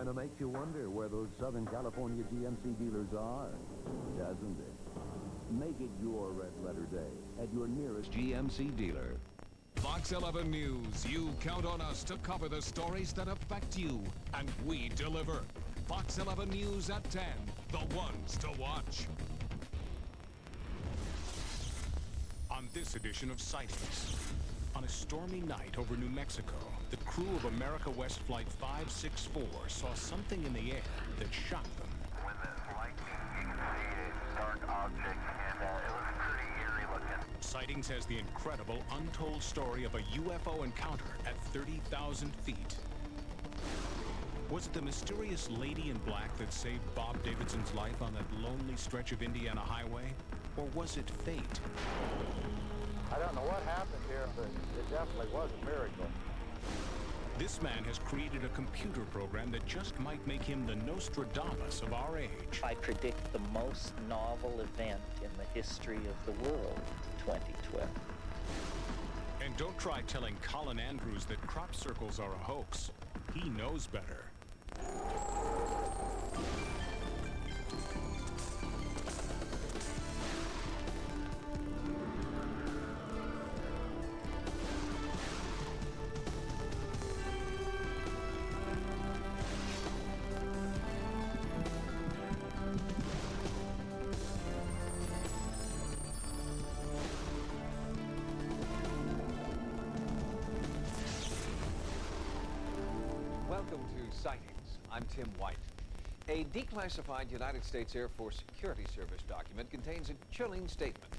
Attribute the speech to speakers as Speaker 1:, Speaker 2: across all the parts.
Speaker 1: Kind of makes you wonder where those Southern California GMC dealers are, doesn't it? Make it your red letter day at your nearest GMC dealer.
Speaker 2: Fox 11 News, you count on us to cover the stories that affect you, and we deliver. Fox 11 News at 10, the ones to watch. On this edition of Sightings, on a stormy night over New Mexico, the crew of America West Flight 564 saw something in the air that shocked them.
Speaker 3: When the lightning, you can see a dark object, and it was pretty eerie looking.
Speaker 2: Sightings has the incredible, untold story of a UFO encounter at 30,000 feet. Was it the mysterious lady in black that saved Bob Davidson's life on that lonely stretch of Indiana highway? Or was it fate?
Speaker 4: I don't know what happened here, but it definitely was a miracle.
Speaker 2: This man has created a computer program that just might make him the Nostradamus of our age.
Speaker 5: I predict the most novel event in the history of the world, 2012.
Speaker 2: And don't try telling Colin Andrews that crop circles are a hoax. He knows better.
Speaker 6: Welcome to Sightings. I'm Tim White. A declassified United States Air Force Security Service document contains a chilling statement.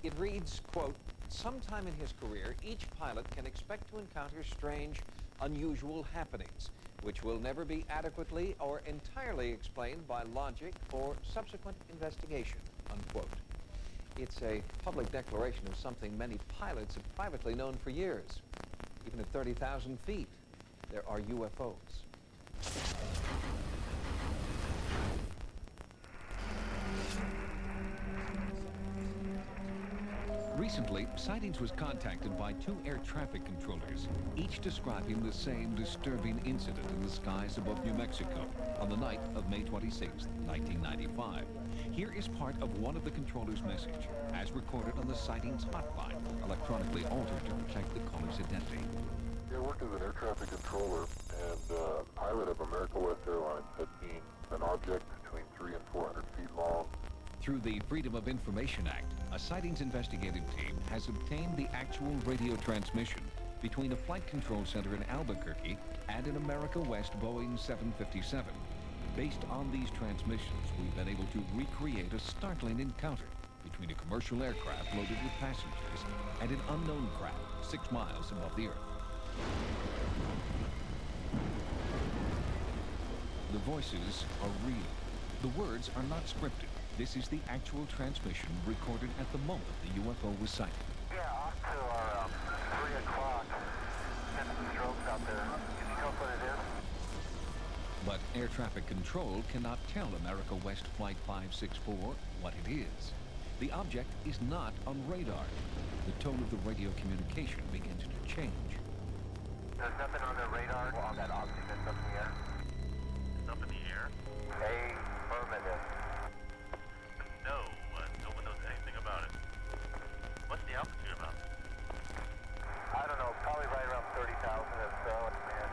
Speaker 6: It reads, quote, "Sometime in his career, each pilot can expect to encounter strange, unusual happenings, which will never be adequately or entirely explained by logic or subsequent investigation," unquote. It's a public declaration of something many pilots have privately known for years. Even at 30,000 feet, there are UFOs.
Speaker 1: Recently, Sightings was contacted by two air traffic controllers, each describing the same disturbing incident in the skies above New Mexico on the night of May 26, 1995. Here is part of one of the controllers' message, as recorded on the Sightings hotline, electronically altered to protect the caller's identity.
Speaker 7: Yeah, I work as an air traffic controller, and a pilot of America West Airlines had seen an object between 300 and 400 feet long.
Speaker 1: Through the Freedom of Information Act, a Sightings investigative team has obtained the actual radio transmission between a flight control center in Albuquerque and an America West Boeing 757. Based on these transmissions, we've been able to recreate a startling encounter between a commercial aircraft loaded with passengers and an unknown craft 6 miles above the Earth. The voices are real. The words are not scripted. This is the actual transmission recorded at the moment the UFO was sighted.
Speaker 3: Yeah, off to our 3 o'clock. Getting some strokes out there. Can you tell us what it is?
Speaker 1: But air traffic control cannot tell America West Flight 564 what it is. The object is not on radar. The tone of the radio communication begins to change.
Speaker 3: There's nothing on the radar on that object that's up in the air. It's up in the air? Affirmative. No one knows anything about it. What's the altitude about? I don't know, probably right around 30,000 or so, and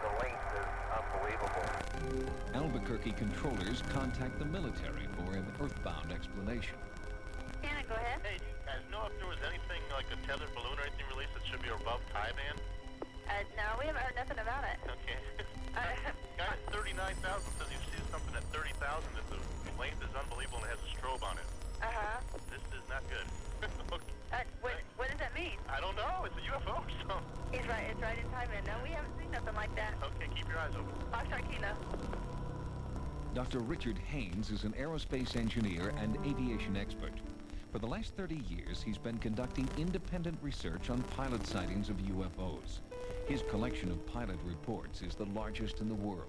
Speaker 3: the length is unbelievable.
Speaker 1: Albuquerque controllers contact the military for an earthbound explanation.
Speaker 8: Anna, go ahead.
Speaker 9: Hey, do you guys know if there was anything like a tethered balloon or anything released that should be above high band?
Speaker 8: No, we haven't heard nothing about it.
Speaker 9: Okay. Guy at 39,000 says he sees something at 30,000 that the length is unbelievable and has a strobe on it.
Speaker 8: Uh-huh.
Speaker 9: This is not good. Okay.
Speaker 8: What does that mean?
Speaker 9: I don't know. It's a UFO, so...
Speaker 8: It's right in time, and no, we haven't seen nothing like that.
Speaker 9: Okay, keep your eyes open.
Speaker 8: Foxtrot Kilo.
Speaker 1: Dr. Richard Haynes is an aerospace engineer and aviation expert. For the last 30 years, he's been conducting independent research on pilot sightings of UFOs. His collection of pilot reports is the largest in the world.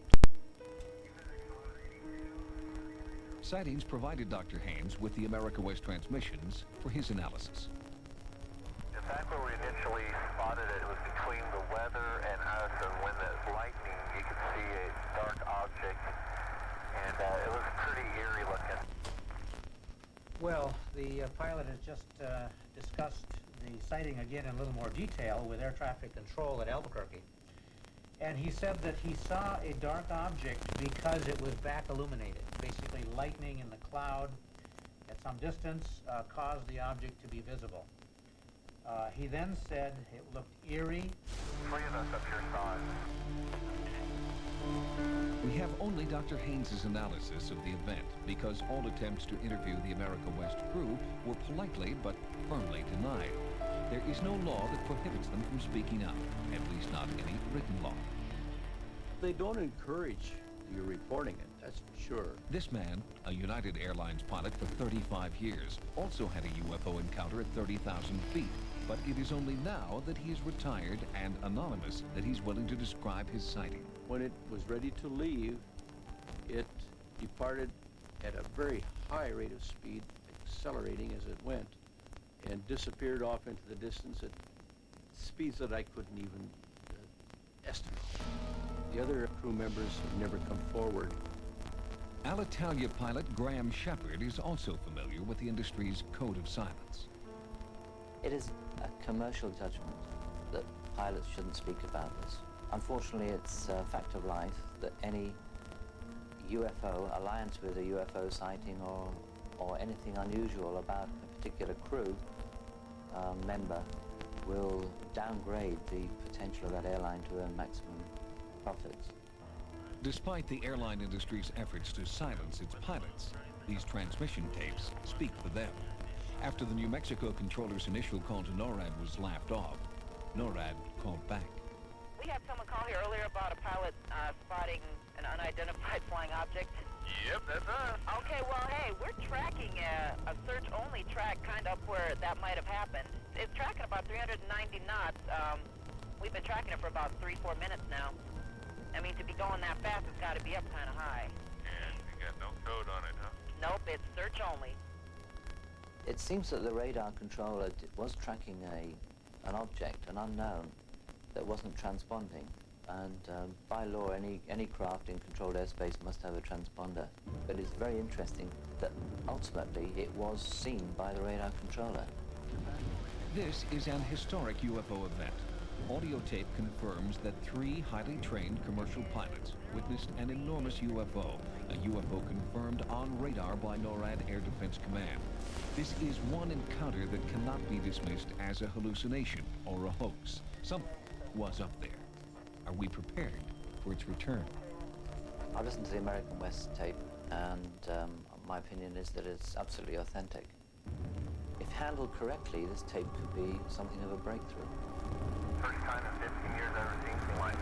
Speaker 1: Sightings provided Dr. Haynes with the America West transmissions for his analysis.
Speaker 3: In fact, where we initially spotted it, it was between the weather and us, and when the lightning, you could see a dark object
Speaker 10: the pilot has just discussed the sighting again in a little more detail with air traffic control at Albuquerque. And he said that he saw a dark object because it was back illuminated. Basically, lightning in the cloud at some distance caused the object to be visible. He then said it looked eerie.
Speaker 3: 3 of us up here saw it.
Speaker 1: We have only Dr. Haynes' analysis of the event because all attempts to interview the America West crew were politely but firmly denied. There is no law that prohibits them from speaking up, at least not any written law.
Speaker 11: They don't encourage you reporting it, that's for sure.
Speaker 1: This man, a United Airlines pilot for 35 years, also had a UFO encounter at 30,000 feet. But it is only now that he is retired and anonymous that he's willing to describe his sighting.
Speaker 11: When it was ready to leave, it departed at a very high rate of speed, accelerating as it went, and disappeared off into the distance at speeds that I couldn't even estimate. The other crew members have never come forward.
Speaker 1: Alitalia pilot Graham Shepard is also familiar with the industry's code of silence.
Speaker 12: It is a commercial judgment that pilots shouldn't speak about this. Unfortunately, it's a fact of life that any UFO, alliance with a UFO sighting or anything unusual about a particular crew member will downgrade the potential of that airline to earn maximum profits.
Speaker 1: Despite the airline industry's efforts to silence its pilots, these transmission tapes speak for them. After the New Mexico controller's initial call to NORAD was laughed off, NORAD called back.
Speaker 8: We had someone call here earlier about a pilot spotting an unidentified flying object.
Speaker 9: Yep, that's us.
Speaker 8: Okay, well, hey, we're tracking a search-only track kind of where that might have happened. It's tracking about 390 knots. We've been tracking it for about 3-4 minutes now. I mean, to be going that fast, it's got to be up kind of high.
Speaker 9: And you got no code on it, huh?
Speaker 8: Nope, it's search-only.
Speaker 12: It seems that the radar controller was tracking an object, an unknown, that wasn't transponding. And by law, any craft in controlled airspace must have a transponder. But it's very interesting that ultimately it was seen by the radar controller.
Speaker 1: This is an historic UFO event. Audio tape confirms that 3 highly trained commercial pilots witnessed an enormous UFO, a UFO confirmed on radar by NORAD Air Defense Command. This is one encounter that cannot be dismissed as a hallucination or a hoax. Something was up there. Are we prepared for its return?
Speaker 12: I listened to the American West tape, and my opinion is that it's absolutely authentic. If handled correctly, this tape could be something of a breakthrough.
Speaker 3: First time in 15 years I've ever seen anything like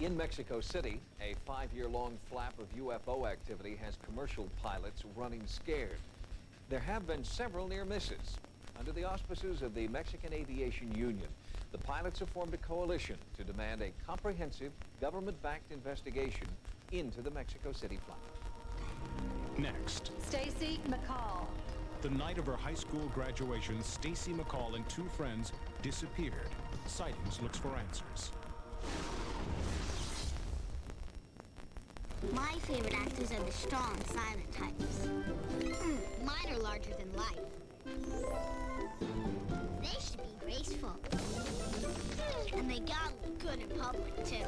Speaker 3: it.
Speaker 6: In Mexico City, a 5-year-long flap of UFO activity has commercial pilots running scared. There have been several near misses. Under the auspices of the Mexican Aviation Union, the pilots have formed a coalition to demand a comprehensive, government-backed investigation into the Mexico City flight.
Speaker 2: Next.
Speaker 13: Stacy McCall.
Speaker 2: The night of her high school graduation, Stacy McCall and 2 friends disappeared. Sightings looks for answers.
Speaker 14: My favorite actors are the strong, silent types. Mine are larger than life. They should be graceful. And they gotta look good in public, too.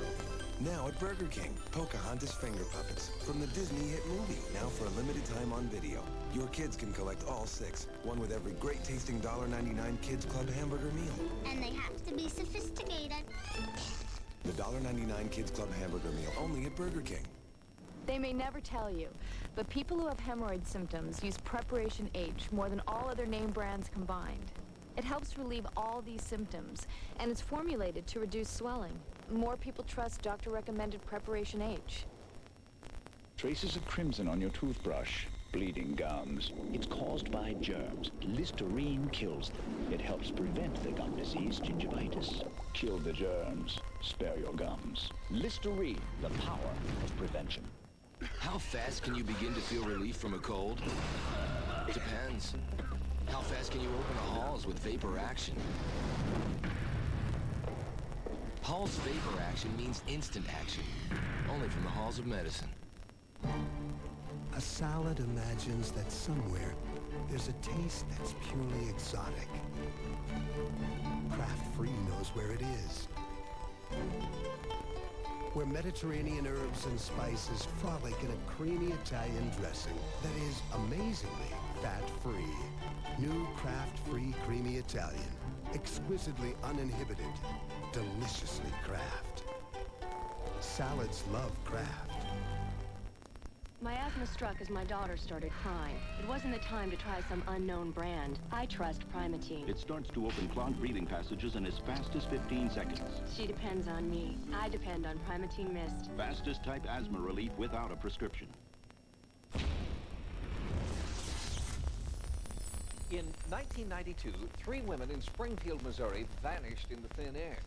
Speaker 15: Now at Burger King, Pocahontas Finger Puppets. From the Disney hit movie, now for a limited time on video. Your kids can collect all 6, one with every great-tasting $1.99 Kids Club hamburger meal.
Speaker 14: And they have to be sophisticated.
Speaker 15: The $1.99 Kids Club hamburger meal, only at Burger King.
Speaker 13: They may never tell you, but people who have hemorrhoid symptoms use Preparation H more than all other name brands combined. It helps relieve all these symptoms, and it's formulated to reduce swelling. More people trust doctor-recommended Preparation H.
Speaker 16: Traces of crimson on your toothbrush, bleeding gums. It's caused by germs. Listerine kills them. It helps prevent the gum disease, gingivitis. Kill the germs, spare your gums. Listerine, the power of prevention.
Speaker 17: How fast can you begin to feel relief from a cold? Depends. How fast can you open a Hall's with vapor action? Hall's vapor action means instant action. Only from the halls of medicine.
Speaker 15: A
Speaker 18: salad imagines that somewhere there's a taste that's purely exotic. Craft Free knows where it is. Where Mediterranean herbs and spices frolic in a creamy Italian dressing that is amazingly fat-free. New Craft Free Creamy Italian. Exquisitely uninhibited. Deliciously Kraft. Salads love Kraft.
Speaker 19: My asthma struck as my daughter started crying. It wasn't the time to try some unknown brand. I trust Primatene.
Speaker 16: It starts to open clogged breathing passages in as fast as 15 seconds.
Speaker 19: She depends on me. I depend on Primatene Mist.
Speaker 16: Fastest type asthma relief without a prescription.
Speaker 6: In 1992, 3 women in Springfield, Missouri vanished in the thin air.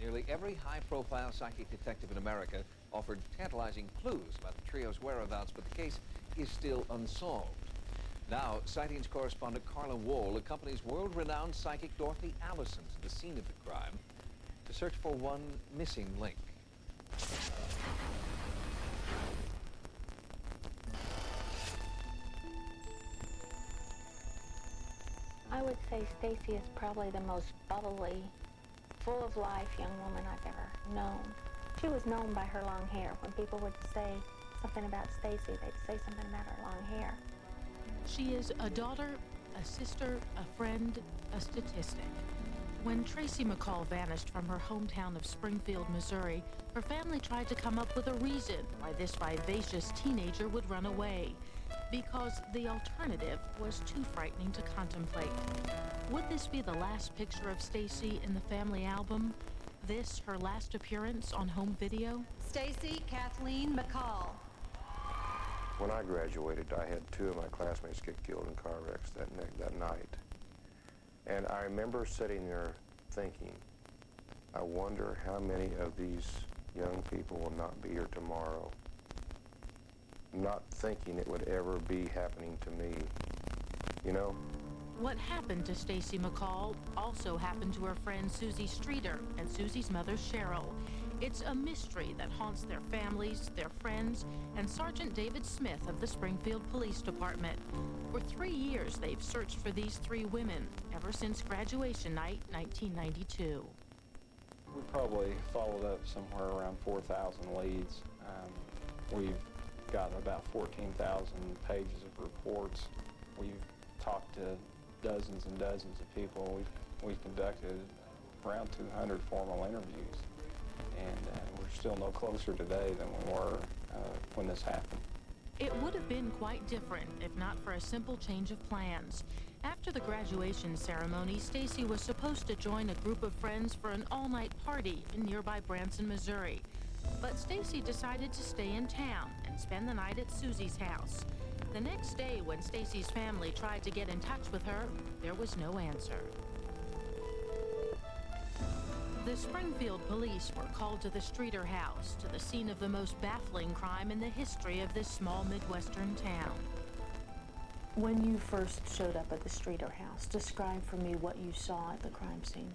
Speaker 6: Nearly every high-profile psychic detective in America offered tantalizing clues about the trio's whereabouts, but the case is still unsolved. Now, Sightings correspondent Carla Wohl accompanies world-renowned psychic Dorothy Allison to the scene of the crime to search for one missing link.
Speaker 20: I would say Stacy is probably the most bubbly, full of life young woman I've ever known. She was known by her long hair. When people would say something about Stacy, they'd say something about her long hair.
Speaker 21: She is a daughter, a sister, a friend, a statistic. When Tracy McCall vanished from her hometown of Springfield, Missouri, her family tried to come up with a reason why this vivacious teenager would run away. Because the alternative was too frightening to contemplate. Would this be the last picture of Stacy in the family album? This, her last appearance on home video?
Speaker 22: Stacy Kathleen McCall.
Speaker 11: When I graduated, I had 2 of my classmates get killed in car wrecks that night. And I remember sitting there thinking, I wonder how many of these young people will not be here tomorrow. Not thinking it would ever be happening to me, you know?
Speaker 21: What happened to Stacy McCall also happened to her friend Susie Streeter and Susie's mother Cheryl. It's a mystery that haunts their families, their friends, and Sergeant David Smith of the Springfield Police Department. For 3 years, they've searched for these 3 women, ever since graduation night, 1992.
Speaker 23: We probably followed up somewhere around 4,000 leads. We've got about 14,000 pages of reports. We've talked to dozens and dozens of people. We've conducted around 200 formal interviews, and we're still no closer today than we were when this happened.
Speaker 21: It would have been quite different if not for a simple change of plans. After the graduation ceremony, Stacy was supposed to join a group of friends for an all-night party in nearby Branson, Missouri. But Stacy decided to stay in town and spend the night at Susie's house. The next day, when Stacy's family tried to get in touch with her, there was no answer. The Springfield police were called to the Streeter house, to the scene of the most baffling crime in the history of this small Midwestern town.
Speaker 20: When you first showed up at the Streeter house, describe for me what you saw at the crime scene.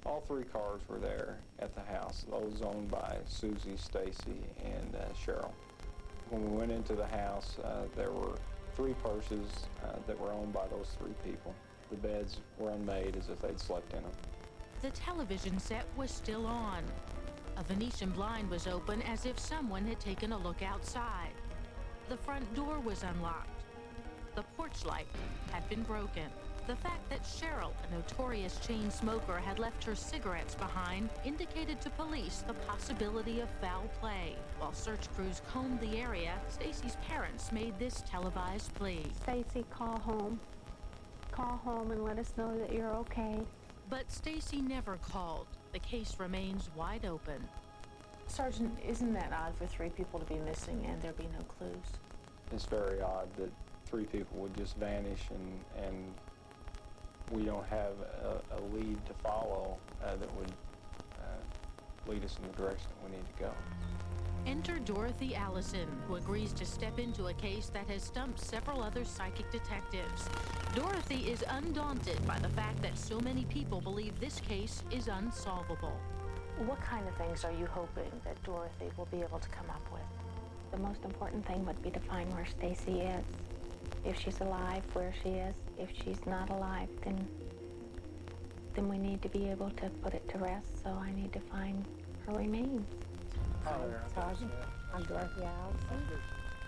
Speaker 23: All 3 cars were there at the house, those owned by Susie, Stacy, and Cheryl. When we went into the house, there were 3 purses that were owned by those 3 people. The beds were unmade as if they'd slept in them.
Speaker 21: The television set was still on. A Venetian blind was open as if someone had taken a look outside. The front door was unlocked. The porch light had been broken. The fact that Cheryl, a notorious chain smoker, had left her cigarettes behind indicated to police the possibility of foul play. While search crews combed the area, Stacy's parents made this televised plea.
Speaker 20: Stacy, call home. Call home and let us know that you're okay.
Speaker 21: But Stacy never called. The case remains wide open.
Speaker 20: Sergeant, isn't that odd for 3 people to be missing and there be no clues?
Speaker 23: It's very odd that 3 people would just vanish and we don't have a lead to follow that would lead us in the direction that we need to go.
Speaker 21: Enter Dorothy Allison, who agrees to step into a case that has stumped several other psychic detectives. Dorothy is undaunted by the fact that so many people believe this case is unsolvable.
Speaker 20: What kind of things are you hoping that Dorothy will be able to come up with The most important thing would be to find where Stacy is. If she's alive, where she is. If she's not alive, then we need to be able to put it to rest, so I need to find her remains.
Speaker 4: Sergeant, I'm Dorothy Allison.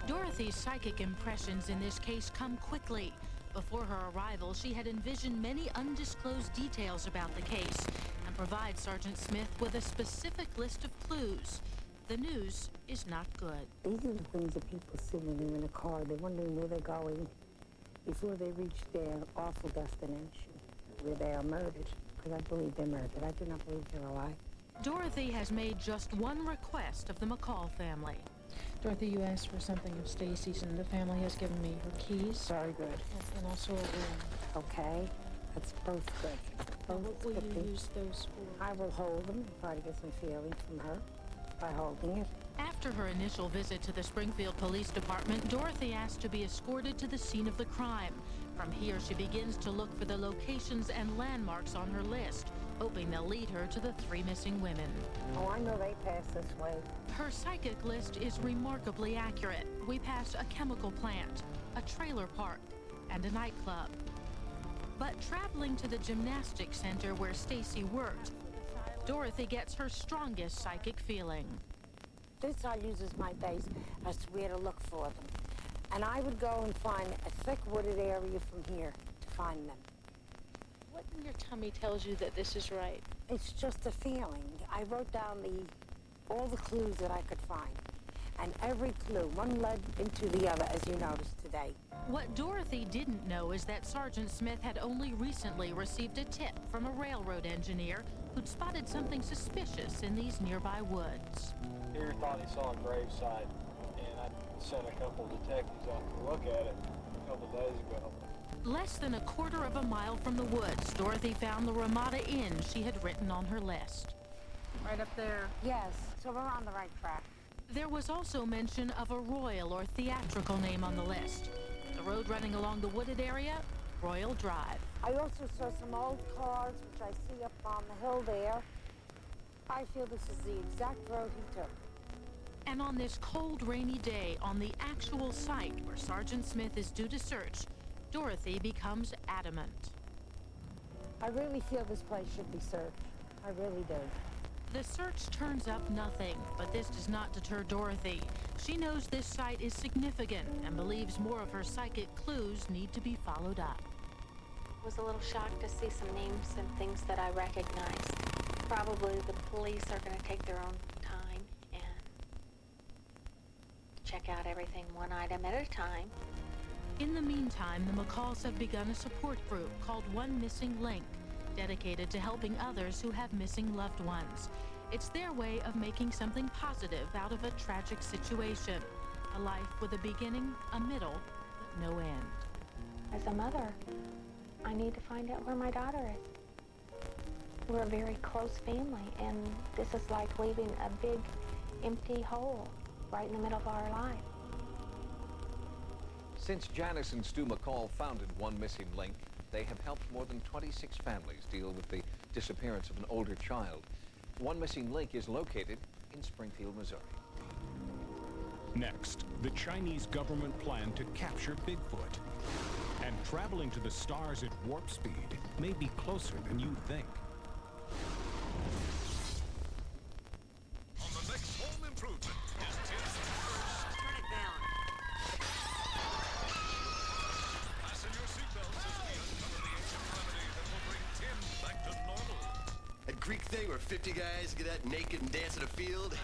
Speaker 21: Dorothy's psychic impressions in this case come quickly. Before her arrival, she had envisioned many undisclosed details about the case and provides Sergeant Smith with a specific list of clues. The news is not good.
Speaker 4: These are the things that people see when they're in a car. They're wondering where they're going before they reach their awful destination, where they are murdered. Because I believe they're murdered. I do not believe they're alive.
Speaker 21: Dorothy has made just one request of the McCall family.
Speaker 5: Dorothy, you asked for something of Stacy's, and the family has given me her keys.
Speaker 4: Very good.
Speaker 5: And also a ring.
Speaker 4: Okay, that's both good.
Speaker 5: Now, what will you use those for?
Speaker 4: I will hold them and try to get some feeling from her by holding it.
Speaker 21: After her initial visit to the Springfield Police Department, Dorothy asked to be escorted to the scene of the crime. From here, she begins to look for the locations and landmarks on her list, hoping they'll lead her to the 3 missing women.
Speaker 4: Oh, I know they pass this way.
Speaker 21: Her psychic list is remarkably accurate. We pass a chemical plant, a trailer park, and a nightclub. But traveling to the gymnastics center where Stacy worked, Dorothy gets her strongest psychic feeling.
Speaker 4: This I use as my base as to where to look for them. And I would go and find a thick wooded area from here to find them.
Speaker 5: What in your tummy tells you that this is right?
Speaker 4: It's just a feeling. I wrote down all the clues that I could find. And every clue, one led into the other, as you noticed today.
Speaker 21: What Dorothy didn't know is that Sergeant Smith had only recently received a tip from a railroad engineer who'd spotted something suspicious in these nearby woods.
Speaker 23: He thought he saw a gravesite, and I sent a couple of detectives out to look at it a couple days ago.
Speaker 21: Less than a quarter of a mile from the woods, Dorothy found the Ramada Inn she had written on her list.
Speaker 4: Right up there. Yes, so we're on the right track.
Speaker 21: There was also mention of a royal or theatrical name on the list. The road running along the wooded area, Royal Drive.
Speaker 4: I also saw some old cars, which I see up on the hill there. I feel this is the exact road he took.
Speaker 21: And on this cold, rainy day, on the actual site where Sergeant Smith is due to search, Dorothy becomes adamant.
Speaker 4: I really feel this place should be searched. I really do.
Speaker 21: The search turns up nothing, but this does not deter Dorothy. She knows this site is significant and believes more of her psychic clues need to be followed up.
Speaker 20: I was a little shocked to see some names and things that I recognized. Probably the police are going to take their own time and check out everything one item at a time.
Speaker 21: In the meantime, the McCalls have begun a support group called One Missing Link, dedicated to helping others who have missing loved ones. It's their way of making something positive out of a tragic situation. A life with a beginning, a middle, but no end.
Speaker 20: As a mother, I need to find out where my daughter is. We're a very close family, and this is like leaving a big, empty hole right in the middle of our life.
Speaker 6: Since Janice and Stu McCall founded One Missing Link, they have helped more than 26 families deal with the disappearance of an older child. One Missing Link is located in Springfield, Missouri.
Speaker 2: Next, the Chinese government plan to capture Bigfoot. And traveling to the stars at warp speed may be closer than you think.
Speaker 7: On the next home improvement is Tim's first. Turn it down. Fasten your seatbelts as we uncover the ancient remedy that will bring Tim back to normal.
Speaker 24: That Greek thing where 50 guys get out naked and dance in a field?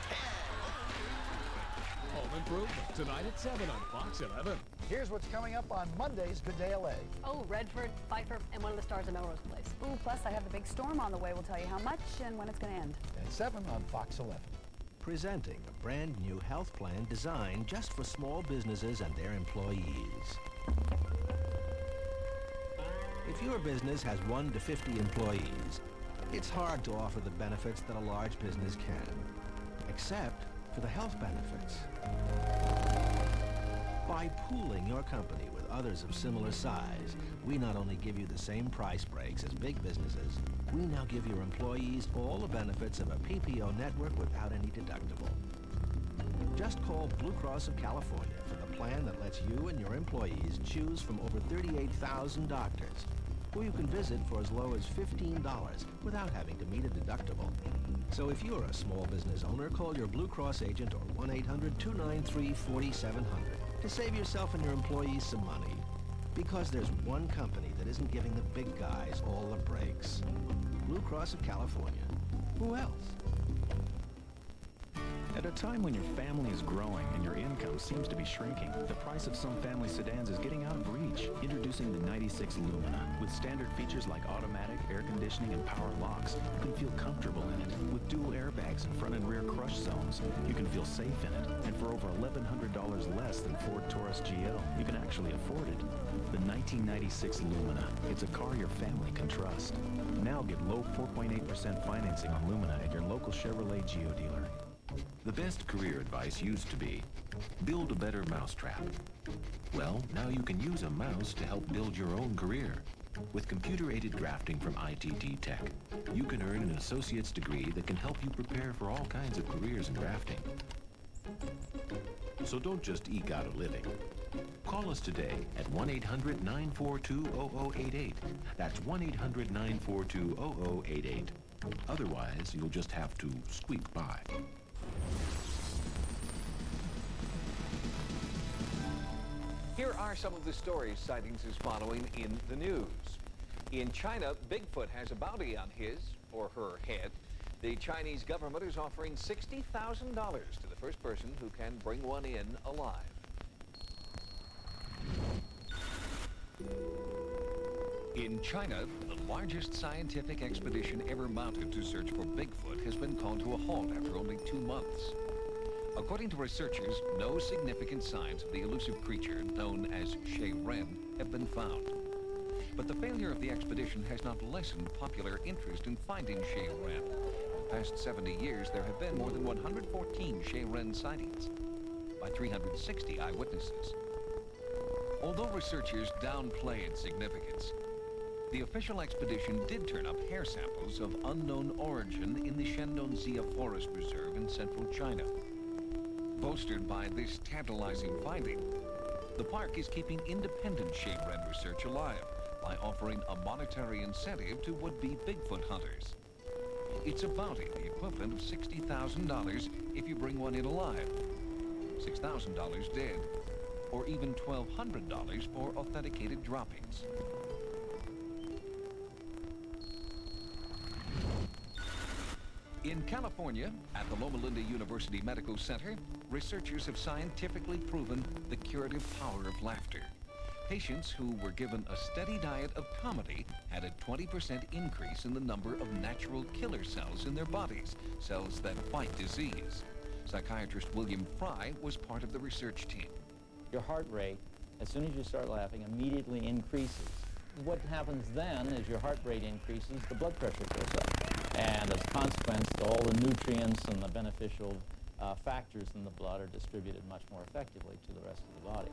Speaker 7: Home improvement tonight at 7 on Fox 11.
Speaker 25: Here's what's coming up on Monday's Good Day LA.
Speaker 26: Oh, Redford, Pfeiffer, and one of the stars of Melrose Place.
Speaker 27: Ooh, plus I have the big storm on the way. We'll tell you how much and when it's going to end.
Speaker 25: At 7 on Fox 11.
Speaker 28: Presenting a brand new health plan designed just for small businesses and their employees. If your business has 1 to 50 employees, it's hard to offer the benefits that a large business can, except for the health benefits. By pooling your company with others of similar size, we not only give you the same price breaks as big businesses, we now give your employees all the benefits of a PPO network without any deductible. Just call Blue Cross of California for the plan that lets you and your employees choose from over 38,000 doctors, who you can visit for as low as $15 without having to meet a deductible. So if you're a small business owner, call your Blue Cross agent or 1-800-293-4700 to save yourself and your employees some money. Because there's one company that isn't giving the big guys all the breaks. Blue Cross of California. Who else?
Speaker 1: At a time when your family is growing and your income seems to be shrinking, the price of some family sedans is getting out of reach. Introducing the 96 Lumina. With standard features like automatic, air conditioning, and power locks, you can feel comfortable in it. With dual airbags and front and rear crush zones, you can feel safe in it. And for over $1,100 less than Ford Taurus GL, you can actually afford it. The 1996 Lumina. It's a car your family can trust. Now get low 4.8% financing on Lumina at your local Chevrolet Geo dealer.
Speaker 3: The best career advice used to be, build a better mousetrap. Well, now you can use a mouse to help build your own career. With computer-aided drafting from ITT Tech, you can earn an associate's degree that can help you prepare for all kinds of careers in drafting. So don't just eke out a living. Call us today at 1-800-942-0088. That's 1-800-942-0088. Otherwise, you'll just have to squeak by.
Speaker 6: Here are some of the stories Sightings is following in the news. In China, Bigfoot has a bounty on his or her head. The Chinese government is offering $60,000 to the first person who can bring one in alive. In China, the largest scientific expedition ever mounted to search for Bigfoot has been called to a halt after only 2 months. According to researchers, no significant signs of the elusive creature known as Shay Ren have been found. But the failure of the expedition has not lessened popular interest in finding Shay Ren. In the past 70 years, there have been more than 114 Shay Ren sightings by 360 eyewitnesses. Although researchers downplay its significance, the official expedition did turn up hair samples of unknown origin in the Shandong Forest Reserve in central China. Bolstered by this tantalizing finding, the park is keeping independent Shay Ren research alive by offering a monetary incentive to would-be Bigfoot hunters. It's a bounty, the equivalent of $60,000 if you bring one in alive, $6,000 dead, or even $1,200 for authenticated droppings. In California, at the Loma Linda University Medical Center, researchers have scientifically proven the curative power of laughter. Patients who were given a steady diet of comedy had a 20% increase in the number of natural killer cells in their bodies, cells that fight disease. Psychiatrist William Fry was part of the research team.
Speaker 8: Your heart rate, as soon as you start laughing, immediately increases. What happens then is your heart rate increases, the blood pressure goes up. And as a consequence, all the nutrients and the beneficial factors in the blood are distributed much more effectively to the rest of the body.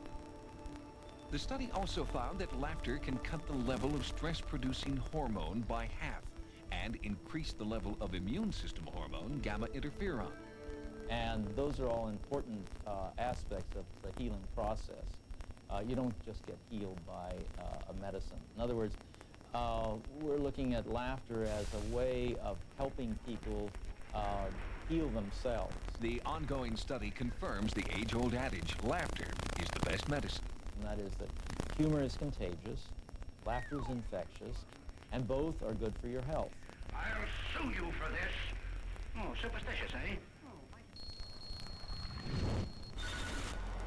Speaker 6: The study also found that laughter can cut the level of stress-producing hormone by half and increase the level of immune system hormone, gamma interferon.
Speaker 8: And those are all important aspects of the healing process. You don't just get healed by a medicine. In other words, we're looking at laughter as a way of helping people heal themselves.
Speaker 6: The ongoing study confirms the age-old adage, laughter is the best medicine.
Speaker 8: And that is that humor is contagious, laughter is infectious, and both are good for your health.
Speaker 9: I'll sue you for this. Oh, superstitious, eh?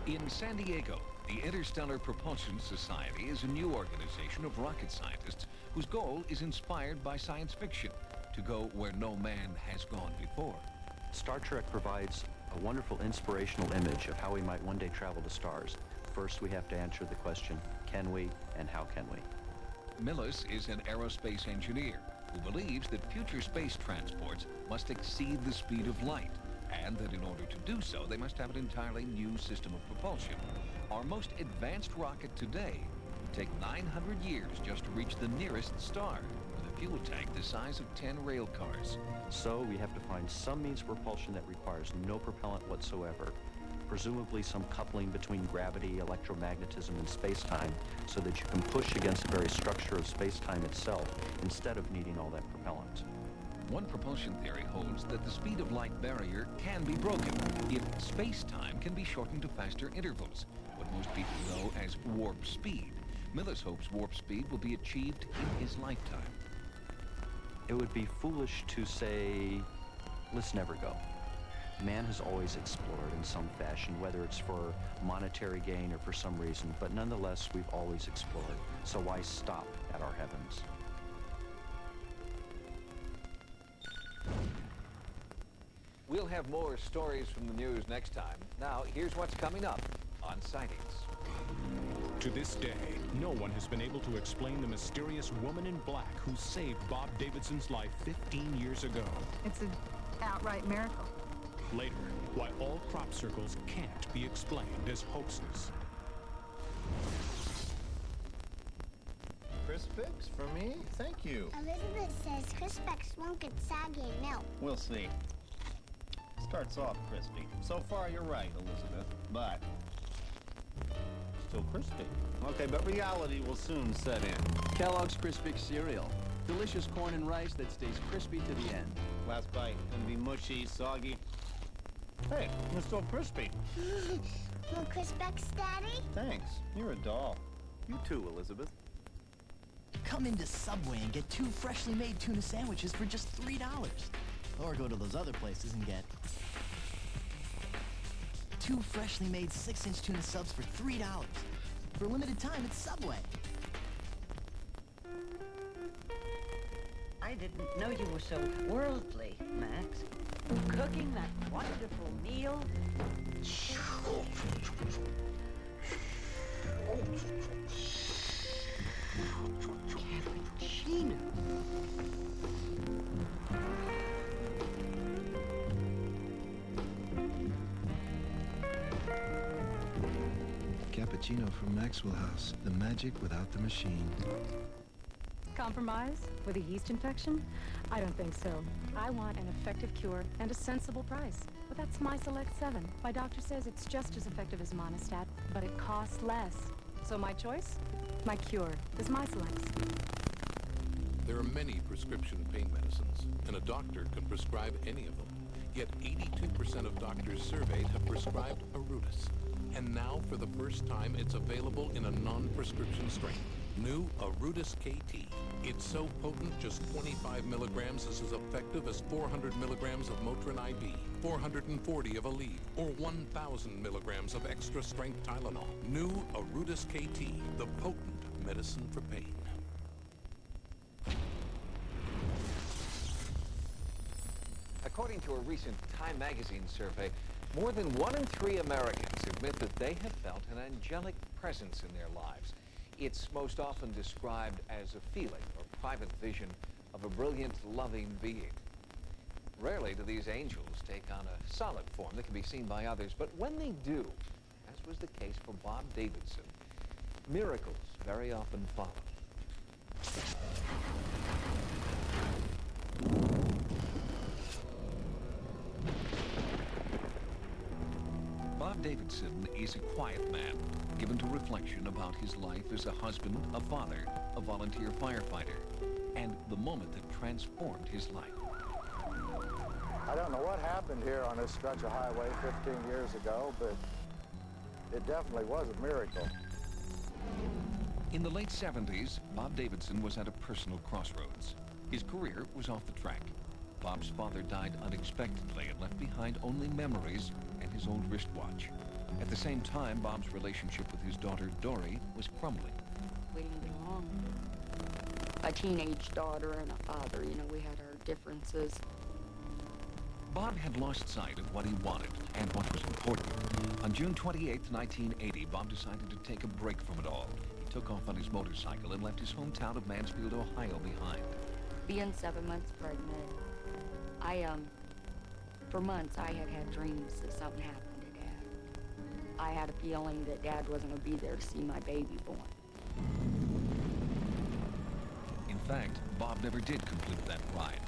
Speaker 6: In San Diego, the Interstellar Propulsion Society is a new organization of rocket scientists whose goal is inspired by science fiction to go where no man has gone before.
Speaker 10: Star Trek provides a wonderful inspirational image of how we might one day travel to stars. First, we have to answer the question, can we and how can we?
Speaker 6: Millis is an aerospace engineer who believes that future space transports must exceed the speed of light, and that in order to do so, they must have an entirely new system of propulsion. Our most advanced rocket today would take 900 years just to reach the nearest star, with a fuel tank the size of 10 rail cars.
Speaker 10: So we have to find some means of propulsion that requires no propellant whatsoever, presumably some coupling between gravity, electromagnetism, and space-time, so that you can push against the very structure of space-time itself instead of needing all that propellant.
Speaker 6: One propulsion theory holds that the speed of light barrier can be broken if space-time can be shortened to faster intervals, what most people know as warp speed. Millis hopes warp speed will be achieved in his lifetime.
Speaker 10: It would be foolish to say, let's never go. Man has always explored in some fashion, whether it's for monetary gain or for some reason, but nonetheless, we've always explored. So why stop at our heavens?
Speaker 6: We'll have more stories from the news next time. Now, here's what's coming up on Sightings.
Speaker 2: To this day, no one has been able to explain the mysterious woman in black who saved Bob Davidson's life 15 years ago.
Speaker 12: It's an outright miracle.
Speaker 2: Later, why all crop circles can't be explained as hoaxes.
Speaker 13: Crispix for me? Thank you.
Speaker 14: Elizabeth says Crispix won't get soggy in milk.
Speaker 13: We'll see. Starts off crispy. So far, you're right, Elizabeth, but still crispy. Okay, but reality will soon set in.
Speaker 15: Kellogg's Crispix cereal. Delicious corn and rice that stays crispy to the end.
Speaker 13: Last bite, gonna be mushy, soggy. Hey, it's still crispy.
Speaker 14: More Crispix, Daddy?
Speaker 13: Thanks. You're a doll. You too, Elizabeth.
Speaker 16: Come into Subway and get 2 freshly made tuna sandwiches for just $3. Or go to those other places and get 2 freshly made 6-inch tuna subs for $3. For a limited time at Subway.
Speaker 17: I didn't know you were so worldly, Max. Cooking that wonderful meal. Cappuccino.
Speaker 28: Cappuccino from Maxwell House. The magic without the machine.
Speaker 27: Compromise with a yeast infection? I don't think so. I want an effective cure and a sensible price. But that's my Select 7. My doctor says it's just as effective as Monistat, but it costs less. So my choice? My cure is my Selects.
Speaker 18: There are many prescription pain medicines, and a doctor can prescribe any of them. Yet 82% of doctors surveyed have prescribed Arudis. And now, for the first time, it's available in a non-prescription strength. New Arudis KT. It's so potent, just 25 milligrams is as effective as 400 milligrams of Motrin IB, 440 of Aleve, or 1,000 milligrams of extra-strength Tylenol. New Arudis KT, the potent medicine for pain.
Speaker 6: According to a recent Time magazine survey, more than 1 in 3 Americans admit that they have felt an angelic presence in their lives. It's most often described as a feeling or private vision of a brilliant, loving being. Rarely do these angels take on a solid form that can be seen by others, but when they do, as was the case for Bob Davidson, miracles very often follow. Bob Davidson is a quiet man, given to reflection about his life as a husband, a father, a volunteer firefighter, and the moment that transformed his life.
Speaker 19: I don't know what happened here on this stretch of highway 15 years ago, but it definitely was a miracle.
Speaker 6: In the late 70s, Bob Davidson was at a personal crossroads. His career was off the track. Bob's father died unexpectedly and left behind only memories and his old wristwatch. At the same time, Bob's relationship with his daughter, Dory, was crumbling.
Speaker 29: We didn't get along. A teenage daughter and a father, you know, we had our differences.
Speaker 6: Bob had lost sight of what he wanted and what was important. On June 28, 1980, Bob decided to take a break from it all. He took off on his motorcycle and left his hometown of Mansfield, Ohio behind.
Speaker 29: Being 7 months pregnant, for months I had dreams that something happened to Dad. I had a feeling that Dad wasn't going to be there to see my baby born.
Speaker 6: In fact, Bob never did complete that ride.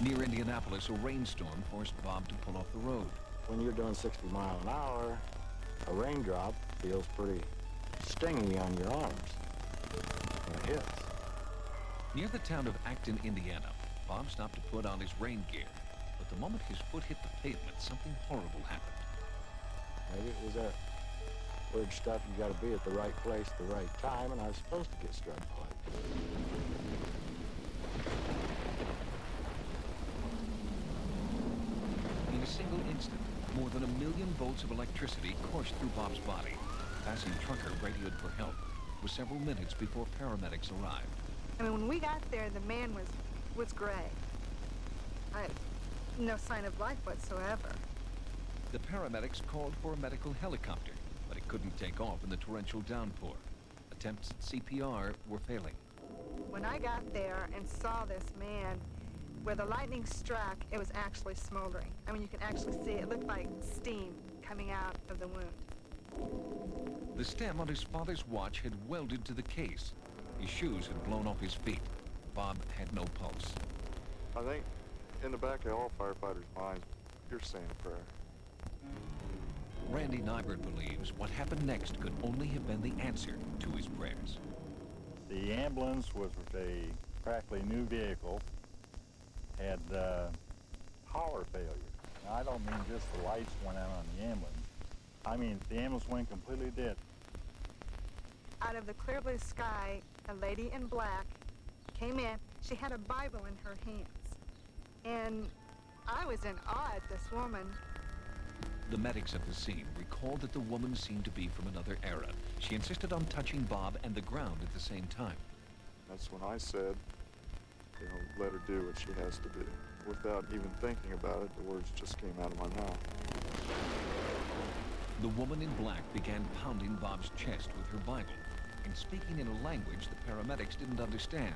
Speaker 6: Near Indianapolis, a rainstorm forced Bob to pull off the road.
Speaker 19: When you're doing 60 miles an hour, a raindrop feels pretty stingy on your arms when it hits.
Speaker 6: Near the town of Acton, Indiana, Bob stopped to put on his rain gear. But the moment his foot hit the pavement, something horrible happened.
Speaker 19: Maybe it was that weird stuff, you gotta be at the right place at the right time, and I was supposed to get struck by it.
Speaker 6: In a single instant, more than 1 million volts of electricity coursed through Bob's body. A passing trucker radioed for help. It was several minutes before paramedics arrived.
Speaker 12: I mean, when we got there, the man was gray. No sign of life whatsoever.
Speaker 6: The paramedics called for a medical helicopter, but it couldn't take off in the torrential downpour. Attempts at CPR were failing.
Speaker 12: When I got there and saw this man, where the lightning struck, it was actually smoldering. I mean, you can actually see it looked like steam coming out of the wound.
Speaker 6: The stem on his father's watch had welded to the case. His shoes had blown off his feet. Bob had no pulse.
Speaker 4: I think in the back of all firefighters' minds, you're saying a prayer.
Speaker 6: Randy Nybert believes what happened next could only have been the answer to his prayers.
Speaker 5: The ambulance was a practically new vehicle, had power failure. Now, I don't mean just the lights went out on the ambulance. I mean the ambulance went completely dead.
Speaker 12: Out of the clear blue sky, a lady in black came in. She had a Bible in her hands. And I was in awe at this woman.
Speaker 6: The medics at the scene recalled that the woman seemed to be from another era. She insisted on touching Bob and the ground at the same time.
Speaker 4: That's when I said, you know, let her do what she has to do. Without even thinking about it, the words just came out of my mouth.
Speaker 6: The woman in black began pounding Bob's chest with her Bible and speaking in a language the paramedics didn't understand.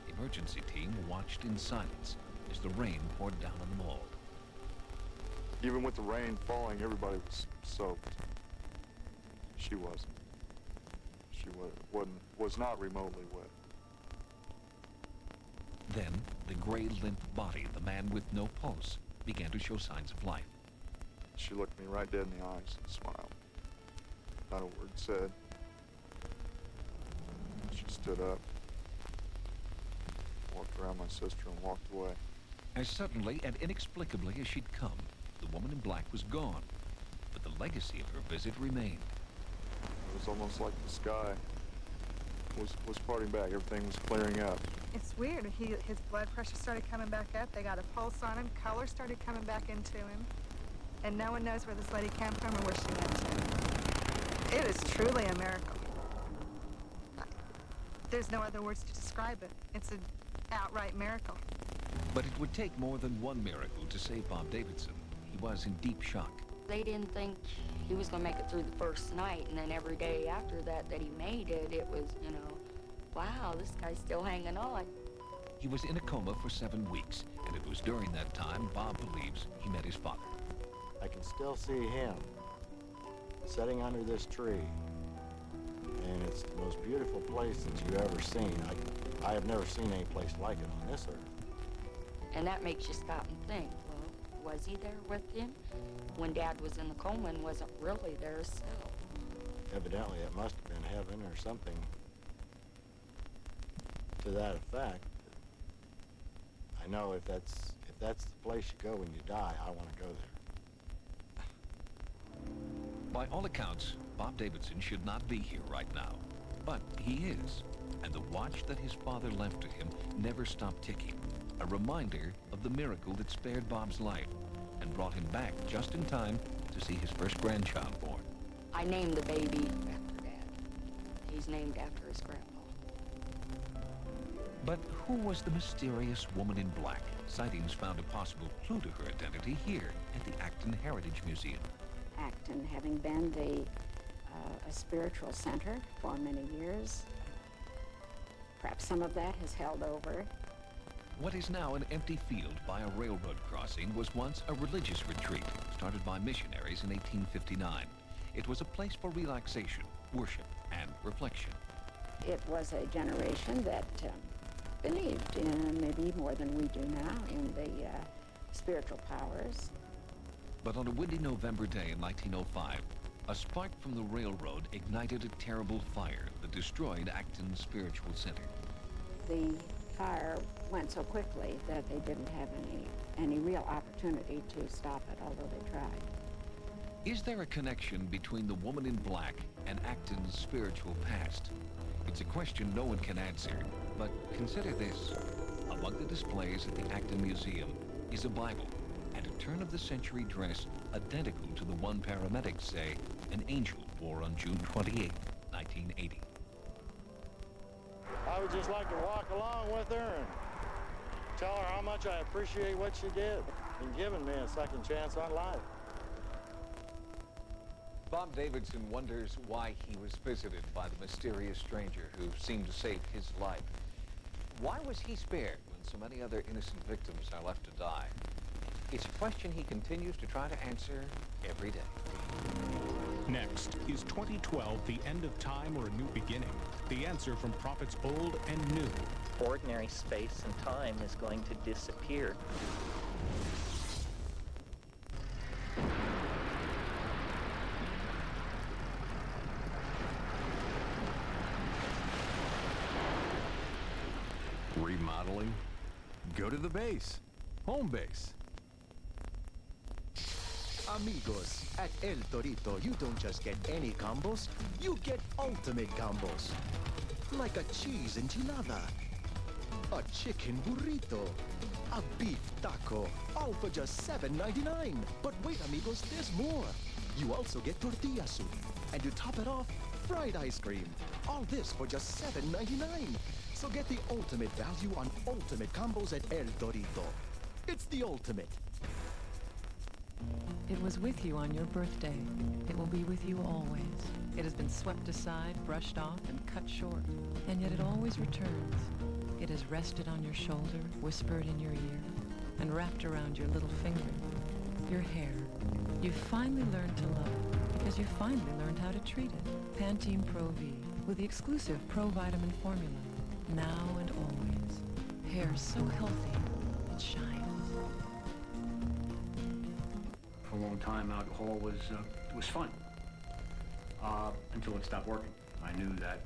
Speaker 6: The emergency team watched in silence as the rain poured down on them all.
Speaker 4: Even with the rain falling, everybody was soaked. She wasn't. She was not remotely wet.
Speaker 6: Then, the gray, limp body, the man with no pulse, began to show signs of life.
Speaker 4: She looked me right dead in the eyes and smiled. Not a word said. She stood up, walked around my sister and walked away.
Speaker 6: As suddenly and inexplicably as she'd come, the woman in black was gone. But the legacy of her visit remained.
Speaker 4: It was almost like the sky was parting back. Everything was clearing up.
Speaker 12: It's weird. His blood pressure started coming back up. They got a pulse on him. Color started coming back into him. And no one knows where this lady came from or where she went to. It is truly a miracle. There's no other words to describe it. It's an outright miracle.
Speaker 6: But it would take more than one miracle to save Bob Davidson. He was in deep shock.
Speaker 29: They didn't think he was going to make it through the first night, and then every day after that he made it, it was, you know, wow, this guy's still hanging on.
Speaker 6: He was in a coma for 7 weeks, and it was during that time Bob believes he met his father.
Speaker 19: I can still see him sitting under this tree, and it's the most beautiful place that you've ever seen. I have never seen any place like it on this earth.
Speaker 29: And that makes you stop and think, well, was he there with him when Dad was in the coma and wasn't really there himself?
Speaker 19: Evidently, it must have been heaven or something to that effect. I know if that's the place you go when you die, I want to go there.
Speaker 6: By all accounts, Bob Davidson should not be here right now. But he is. And the watch that his father left to him never stopped ticking. A reminder of the miracle that spared Bob's life and brought him back just in time to see his first grandchild born.
Speaker 29: I named the baby after Dad. He's named after his grandpa.
Speaker 6: But who was the mysterious woman in black? Sightings found a possible clue to her identity here at the Acton Heritage Museum.
Speaker 7: Acton having been a spiritual center for many years, perhaps some of that has held over.
Speaker 6: What is now an empty field by a railroad crossing was once a religious retreat started by missionaries in 1859. It was a place for relaxation, worship, and reflection.
Speaker 7: It was a generation that believed in, maybe more than we do now, in the spiritual powers.
Speaker 6: But on a windy November day in 1905, a spark from the railroad ignited a terrible fire that destroyed Acton's spiritual center.
Speaker 7: The fire went so quickly that they didn't have any real opportunity to stop it, although they tried.
Speaker 6: Is there a connection between the woman in black and Acton's spiritual past? It's a question no one can answer, but consider this. Among the displays at the Acton Museum is a Bible and a turn-of-the-century dress identical to the one paramedics say an angel wore on June 28, 1980.
Speaker 19: I would just like to walk along with her and tell her how much I appreciate what she did in giving me a second chance on life.
Speaker 6: Bob Davidson wonders why he was visited by the mysterious stranger who seemed to save his life. Why was he spared when so many other innocent victims are left to die? It's a question he continues to try to answer every day.
Speaker 2: Next, is 2012 the end of time or a new beginning? The answer from prophets old and new.
Speaker 1: Ordinary space and time is going to disappear.
Speaker 11: Remodeling? Go to the base. Home base.
Speaker 20: Amigos, at El Torito, you don't just get any combos, you get ultimate combos. Like a cheese enchilada, a chicken burrito, a beef taco, all for just $7.99. But wait, amigos, there's more. You also get tortilla soup, and you top it off, fried ice cream. All this for just $7.99. So get the ultimate value on ultimate combos at El Torito. It's the ultimate.
Speaker 21: It was with you on your birthday. It will be with you always. It has been swept aside, brushed off, and cut short. And yet it always returns. It has rested on your shoulder, whispered in your ear, and wrapped around your little finger. Your hair. You've finally learned to love it, because you finally learned how to treat it. Pantene Pro V, with the exclusive Pro Vitamin formula. Now and always. Hair so healthy, it shines.
Speaker 9: For a long time, alcohol was fun, until it stopped working. I knew that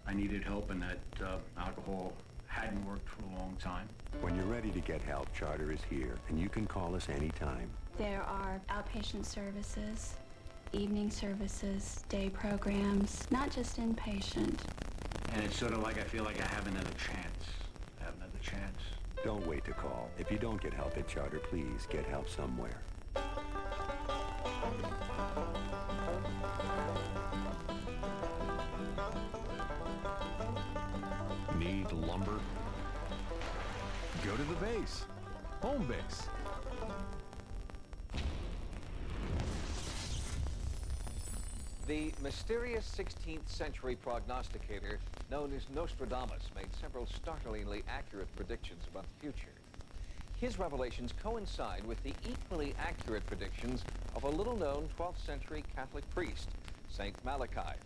Speaker 9: I needed help and that alcohol hadn't worked for a long time.
Speaker 22: When you're ready to get help, Charter is here, and you can call us anytime.
Speaker 23: There are outpatient services, evening services, day programs, not just inpatient.
Speaker 9: And it's sort of like I feel like I have another chance. I have another chance.
Speaker 22: Don't wait to call. If you don't get help at Charter, please get help somewhere.
Speaker 11: Need lumber? Go to the base. Home base.
Speaker 6: The mysterious 16th century prognosticator known as Nostradamus made several startlingly accurate predictions about the future. His revelations coincide with the equally accurate predictions of a little-known 12th century Catholic priest, Saint Malachi.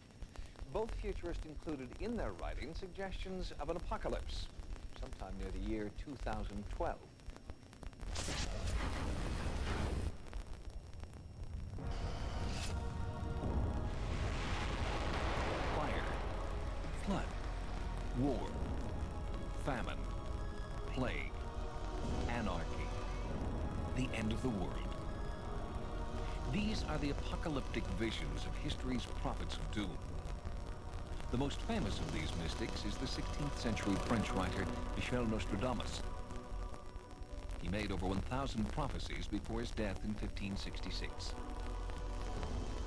Speaker 6: Both futurists included in their writing suggestions of an apocalypse sometime near the year 2012. Fire, flood, war, famine, plague, anarchy, the end of the world. These are the apocalyptic visions of history's prophets of doom. The most famous of these mystics is the 16th century French writer Michel Nostradamus. He made over 1,000 prophecies before his death in 1566.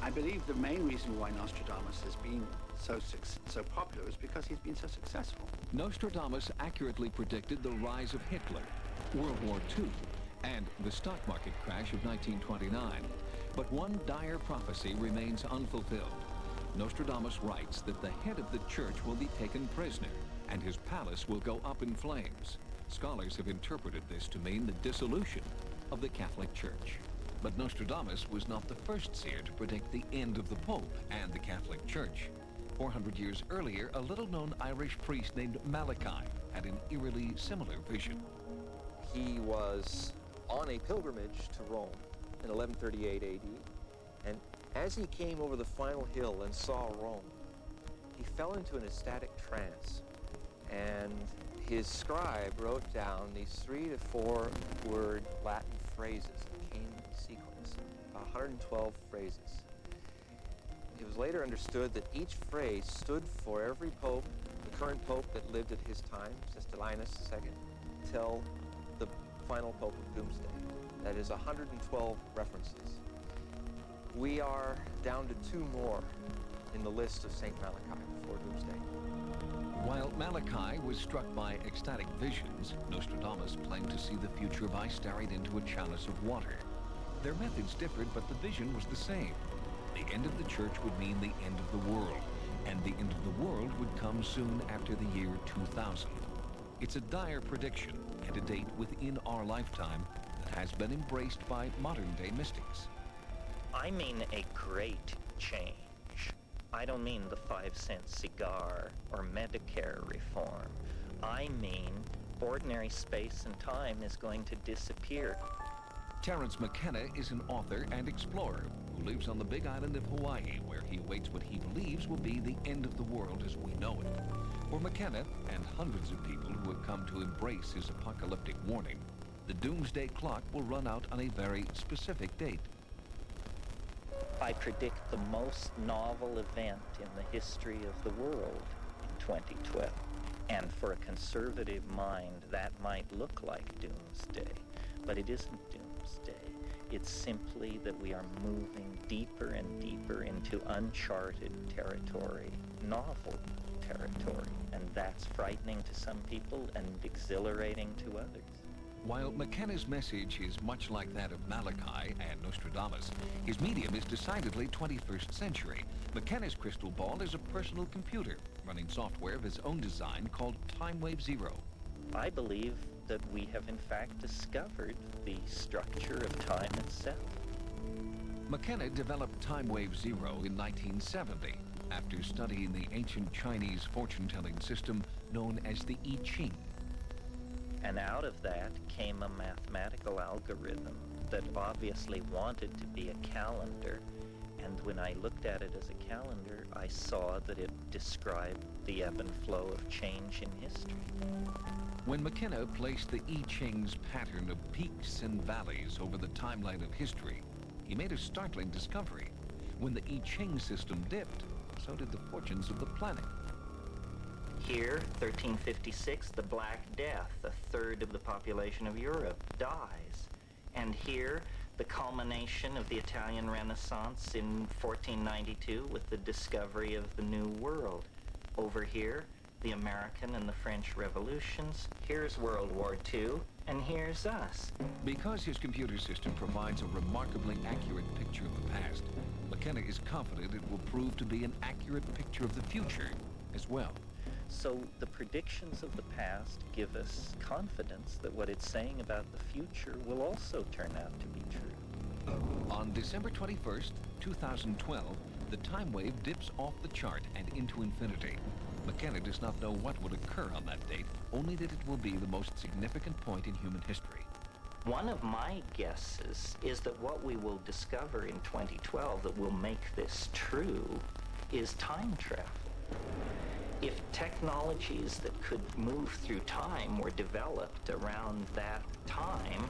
Speaker 9: I believe the main reason why Nostradamus has been so popular is because he's been so successful.
Speaker 6: Nostradamus accurately predicted the rise of Hitler, World War II, and the stock market crash of 1929. But one dire prophecy remains unfulfilled. Nostradamus writes that the head of the church will be taken prisoner, and his palace will go up in flames. Scholars have interpreted this to mean the dissolution of the Catholic Church. But Nostradamus was not the first seer to predict the end of the Pope and the Catholic Church. 400 years earlier, a little-known Irish priest named Malachi had an eerily similar vision.
Speaker 3: He was on a pilgrimage to Rome in 1138 AD, and as he came over the final hill and saw Rome, he fell into an ecstatic trance, and his scribe wrote down these 3 to 4 word Latin phrases that came in sequence, 112 phrases. It was later understood that each phrase stood for every pope, the current pope that lived at his time, Sistilinus II, till the final pope of Doomsday. That is 112 references. We are down to 2 more in the list of St. Malachi before Doomsday.
Speaker 6: While Malachi was struck by ecstatic visions, Nostradamus claimed to see the future by staring into a chalice of water. Their methods differed, but the vision was the same. The end of the church would mean the end of the world, and the end of the world would come soon after the year 2000. It's a dire prediction and a date within our lifetime that has been embraced by modern-day mystics.
Speaker 1: I mean a great change. I don't mean the 5-cent cigar or Medicare reform. I mean ordinary space and time is going to disappear.
Speaker 6: Terence McKenna is an author and explorer who lives on the big island of Hawaii, where he awaits what he believes will be the end of the world as we know it. For McKenna and hundreds of people who have come to embrace his apocalyptic warning, the doomsday clock will run out on a very specific date.
Speaker 1: I predict the most novel event in the history of the world in 2012. And for a conservative mind, that might look like doomsday, but it isn't doomsday. It's simply that we are moving deeper and deeper into uncharted territory, novel territory, and that's frightening to some people and exhilarating to others.
Speaker 6: While McKenna's message is much like that of Malachi and Nostradamus, his medium is decidedly 21st century. McKenna's crystal ball is a personal computer running software of his own design called Time Wave Zero.
Speaker 1: I believe that we have in fact discovered the structure of time itself.
Speaker 6: McKenna developed Time Wave Zero in 1970 after studying the ancient Chinese fortune-telling system known as the I Ching.
Speaker 1: And out of that came a mathematical algorithm that obviously wanted to be a calendar. And when I looked at it as a calendar, I saw that it described the ebb and flow of change in history.
Speaker 6: When McKenna placed the I Ching's pattern of peaks and valleys over the timeline of history, he made a startling discovery. When the I Ching system dipped, so did the fortunes of the planet.
Speaker 1: Here, 1356, the Black Death, a third of the population of Europe, dies. And here, the culmination of the Italian Renaissance in 1492 with the discovery of the New World. Over here, the American and the French revolutions. Here's World War II, and here's us.
Speaker 6: Because his computer system provides a remarkably accurate picture of the past, McKenna is confident it will prove to be an accurate picture of the future as well.
Speaker 1: So the predictions of the past give us confidence that what it's saying about the future will also turn out to be true.
Speaker 6: On December 21st, 2012, the time wave dips off the chart and into infinity. McKenna does not know what would occur on that date, only that it will be the most significant point in human history.
Speaker 1: One of my guesses is that what we will discover in 2012 that will make this true is time travel. If technologies that could move through time were developed around that time,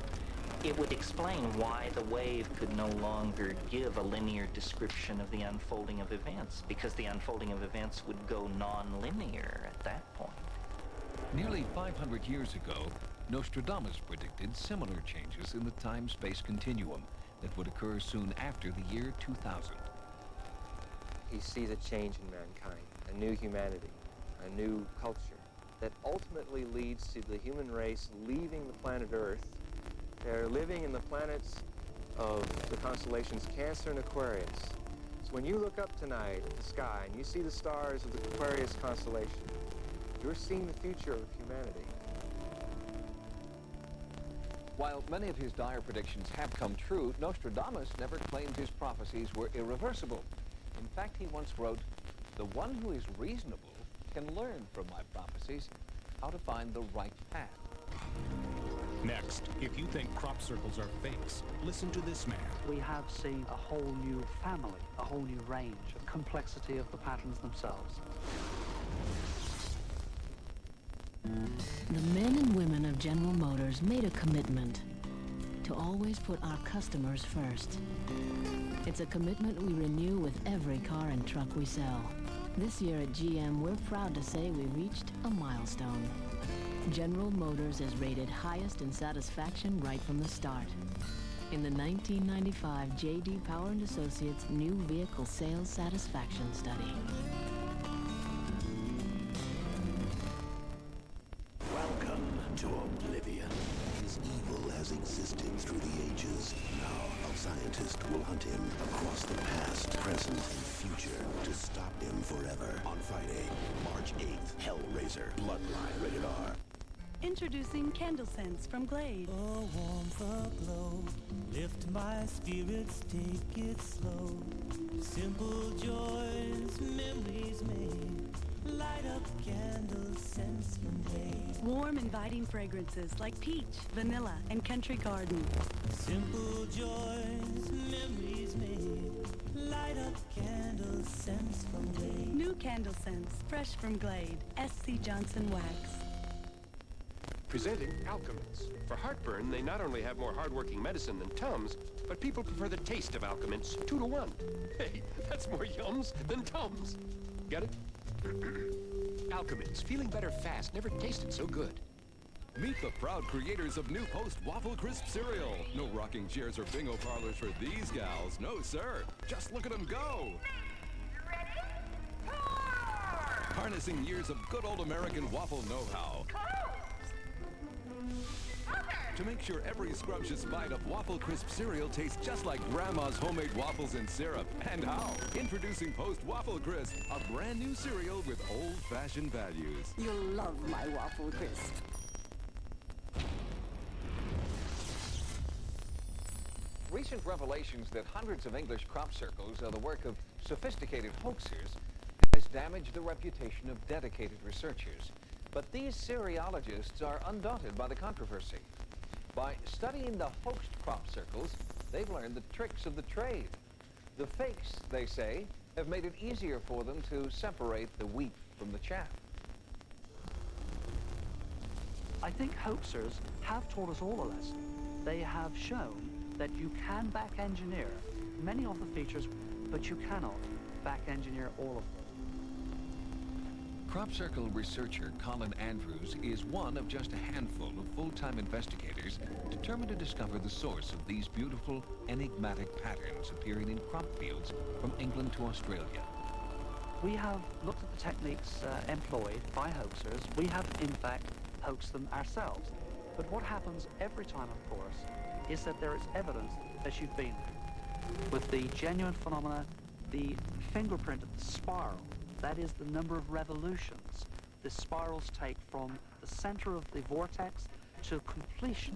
Speaker 1: it would explain why the wave could no longer give a linear description of the unfolding of events, because the unfolding of events would go non-linear at that point.
Speaker 6: Nearly 500 years ago, Nostradamus predicted similar changes in the time-space continuum that would occur soon after the year 2000.
Speaker 3: He sees a change in mankind, a new humanity, a new culture that ultimately leads to the human race leaving the planet Earth. They're living in the planets of the constellations Cancer and Aquarius. So when you look up tonight at the sky and you see the stars of the Aquarius constellation, you're seeing the future of humanity.
Speaker 6: While many of his dire predictions have come true, Nostradamus never claimed his prophecies were irreversible. In fact, he once wrote, "The one who is reasonable can learn from my prophecies, how to find the right path.
Speaker 2: Next, if you think crop circles are fakes, listen to this man.
Speaker 8: We have seen a whole new family, a whole new range of complexity of the patterns themselves.
Speaker 10: The men and women of General Motors made a commitment to always put our customers first. It's a commitment we renew with every car and truck we sell. This year at GM, we're proud to say we reached a milestone. General Motors is rated highest in satisfaction right from the start. In the 1995 J.D. Power & Associates New Vehicle Sales Satisfaction Study.
Speaker 13: Welcome to oblivion. His evil has existed through the ages. Now, a scientist will hunt him across the past, present, and future to stop him forever. On Friday, March 8th, Hellraiser, Bloodline, rated R.
Speaker 14: Introducing Candle Scents from Glade.
Speaker 15: Oh, warmth aglow, lift my spirits, take it slow. Simple joys, memories made, light up candle scents from Glade.
Speaker 14: Warm, inviting fragrances like peach, vanilla, and country garden.
Speaker 15: Simple joys, memories made, light up candle scents from Glade.
Speaker 14: New Candle Scents, fresh from Glade. S.C. Johnson Wax.
Speaker 16: Presenting Alka-Mints. For heartburn, they not only have more hard-working medicine than Tums, but people prefer the taste of Alka-Mints 2 to 1. Hey, that's more yums than Tums. Get it? Alka-Mints, feeling better fast, never tasted so good.
Speaker 11: Meet the proud creators of new Post Waffle Crisp cereal. No rocking chairs or bingo parlors for these gals. No, sir. Just look at them go. Harnessing years of good old American waffle know-how. To make sure every scrumptious bite of Waffle Crisp cereal tastes just like Grandma's homemade waffles and syrup. And how? Introducing Post Waffle Crisp, a brand new cereal with old-fashioned values.
Speaker 14: You'll love my Waffle Crisp.
Speaker 6: Recent revelations that hundreds of English crop circles are the work of sophisticated hoaxers has damaged the reputation of dedicated researchers. But these cereologists are undaunted by the controversy. By studying the hoaxed crop circles, they've learned the tricks of the trade. The fakes, they say, have made it easier for them to separate the wheat from the chaff.
Speaker 8: I think hoaxers have taught us all a lesson. They have shown that you can back-engineer many of the features, but you cannot back-engineer all of them.
Speaker 6: Crop circle researcher Colin Andrews is one of just a handful of full-time investigators determined to discover the source of these beautiful, enigmatic patterns appearing in crop fields from England to Australia.
Speaker 8: We have looked at the techniques employed by hoaxers. We have, in fact, hoaxed them ourselves. But what happens every time, of course, is that there is evidence that you've been there. With the genuine phenomena, the fingerprint of the spiral, that is the number of revolutions the spirals take from the center of the vortex to completion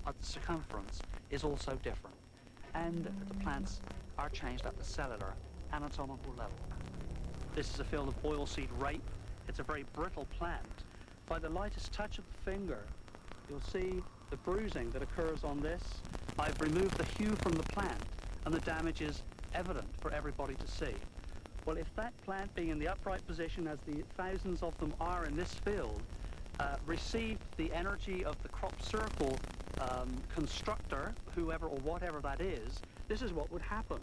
Speaker 8: at the circumference, is also different. And the plants are changed at the cellular anatomical level. This is a field of oilseed rape. It's a very brittle plant. By the lightest touch of the finger, you'll see the bruising that occurs on this. I've removed the hue from the plant, and the damage is evident for everybody to see. Well, if that plant, being in the upright position, as the thousands of them are in this field, received the energy of the crop circle constructor, whoever or whatever that is, this is what would happen.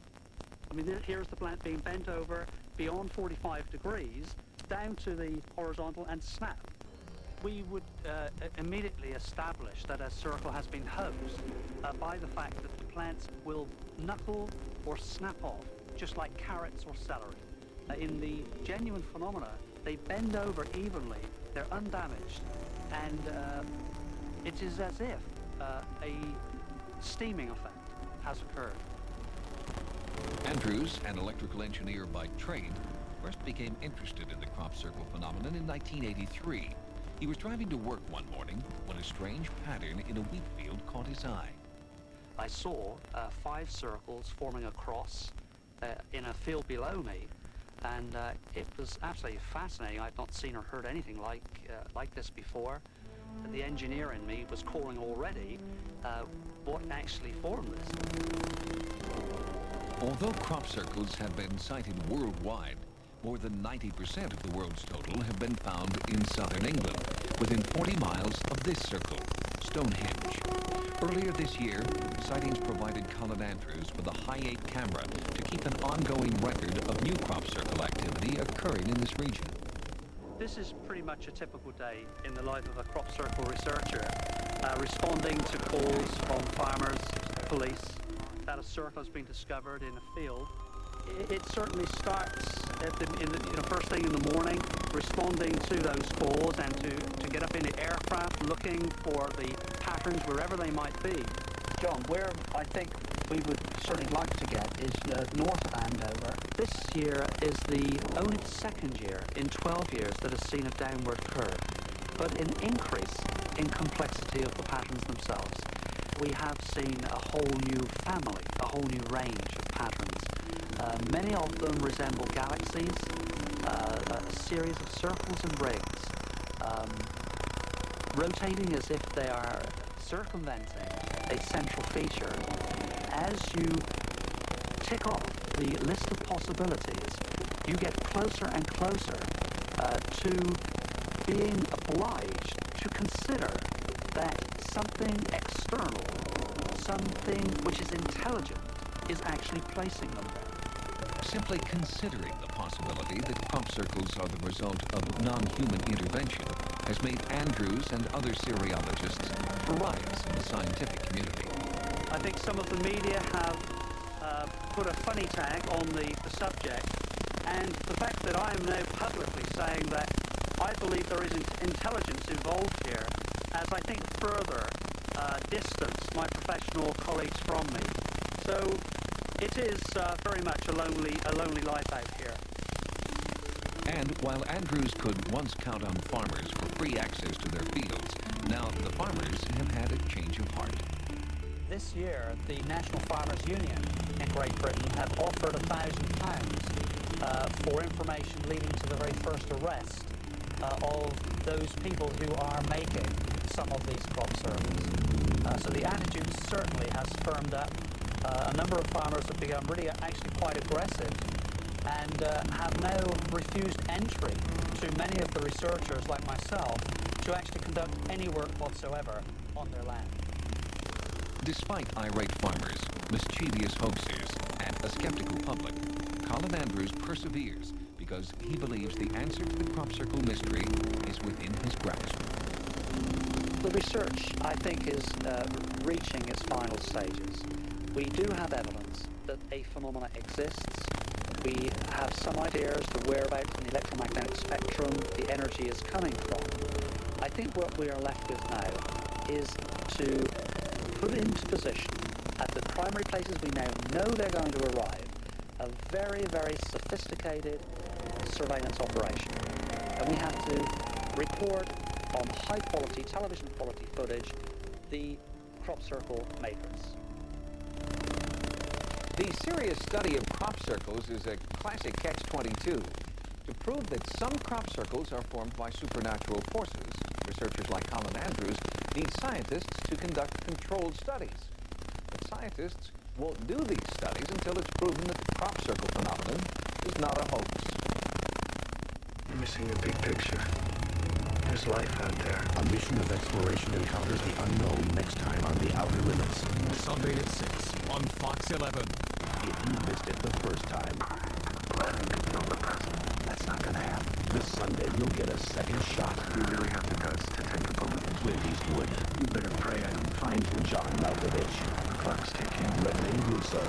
Speaker 8: I mean, here's the plant being bent over beyond 45 degrees, down to the horizontal, and snap. We would immediately establish that a circle has been hoaxed by the fact that the plants will knuckle or snap off, just like carrots or celery. In the genuine phenomena, they bend over evenly, they're undamaged, and it is as if a steaming effect has occurred.
Speaker 6: Andrews, an electrical engineer by trade, first became interested in the crop circle phenomenon in 1983. He was driving to work one morning when a strange pattern in a wheat field caught his eye.
Speaker 8: I saw 5 circles forming a cross in a field below me, and it was absolutely fascinating. I'd not seen or heard anything like this before. The engineer in me was calling already what actually formed this.
Speaker 6: Although crop circles have been sighted worldwide, more than 90% of the world's total have been found in southern England, within 40 miles of this circle, Stonehenge. Earlier this year, Sightings provided Colin Andrews with a high-8 camera to keep an ongoing record of new crop circle activity occurring in this region.
Speaker 8: This is pretty much a typical day in the life of a crop circle researcher, responding to calls from farmers, police, that a circle has been discovered in a field. It certainly starts at first thing in the morning, responding to those calls and to get up in the aircraft, looking for the patterns wherever they might be. John, where I think we would certainly like to get is north of Andover. This year is the only second year in 12 years that has seen a downward curve, but an increase in complexity of the patterns themselves. We have seen a whole new family, a whole new range of patterns. Many of them resemble galaxies, a series of circles and rings, rotating as if they are circumventing a central feature. As you tick off the list of possibilities, you get closer and closer to being obliged to consider that something external, something which is intelligent, is actually placing them there.
Speaker 6: Simply considering the possibility that crop circles are the result of non-human intervention has made Andrews and other seriologists pariahs in the scientific community.
Speaker 8: I think some of the media have put a funny tag on the subject, and the fact that I am now publicly saying that I believe there is intelligence involved here has, I think, further distanced my professional colleagues from me. So it is very much a lonely life out here.
Speaker 6: And while Andrews could once count on farmers for free access to their fields, now the farmers have had a change of heart.
Speaker 8: This year, the National Farmers Union in Great Britain have offered £1,000 for information leading to the very first arrest of those people who are making some of these crop circles. So the attitude certainly has firmed up. A number of farmers have become really actually quite aggressive and have now refused entry to many of the researchers like myself to actually conduct any work whatsoever on their land.
Speaker 6: Despite irate farmers, mischievous hoaxers, and a skeptical public, Colin Andrews perseveres because he believes the answer to the crop circle mystery is within his grasp.
Speaker 8: The research, I think, is reaching its final stages. We do have evidence that a phenomena exists. We have some idea as to whereabouts in the electromagnetic spectrum the energy is coming from. I think what we are left with now is to put into position at the primary places we now know they're going to arrive a very, very sophisticated surveillance operation. And we have to record on high-quality, television-quality footage the crop circle makers.
Speaker 6: The serious study of crop circles is a classic catch-22. To prove that some crop circles are formed by supernatural forces, researchers like Colin Andrews need scientists to conduct controlled studies. But scientists won't do these studies until it's proven that the crop circle phenomenon is not a hoax.
Speaker 4: You're missing a big picture. There's life out there.
Speaker 13: A mission of exploration encounters the unknown next time on The Outer Limits.
Speaker 2: Sunday at 6 on Fox 11.
Speaker 13: If you missed it the first time, planning to kill the president. That's not gonna happen. This Sunday, you'll get a second shot.
Speaker 4: You really have the guts to take a bullet.
Speaker 13: Clint Eastwood. You better pray I don't find you. John Malkovich.
Speaker 4: The clock's ticking.
Speaker 13: Rene Russo.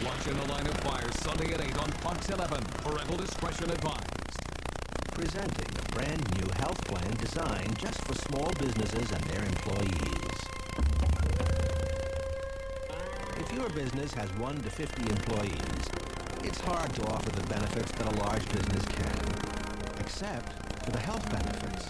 Speaker 2: Watch In the Line of Fire Sunday at 8 on Fox 11. Parental discretion advised.
Speaker 5: Presenting a brand new health plan designed just for small businesses and their employees. If your business has 1 to 50 employees, it's hard to offer the benefits that a large business can, except for the health benefits.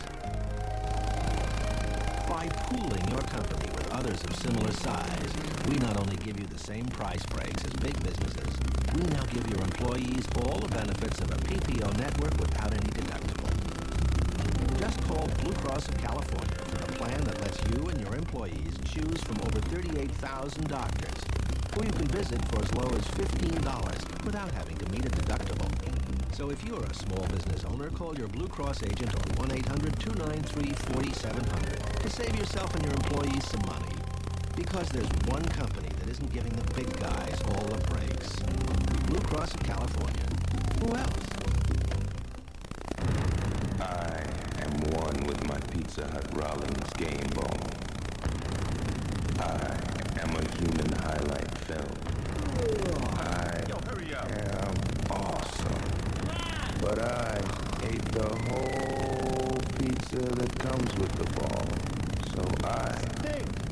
Speaker 5: By pooling your company with or others of similar size, we not only give you the same price breaks as big businesses, we now give your employees all the benefits of a PPO network without any deductible. Just call Blue Cross of California for a plan that lets you and your employees choose from over 38,000 doctors, who you can visit for as low as $15 without having to meet a deductible. So if you're a small business owner, call your Blue Cross agent on 1-800-293-4700 to save yourself and your employees some money. Because there's one company that isn't giving the big guys all the breaks. Blue Cross of California. Who else?
Speaker 12: I am one with my Pizza Hut Rollins game ball. I am a human highlight film. I am awesome. But I ate the whole pizza that comes with the ball. So I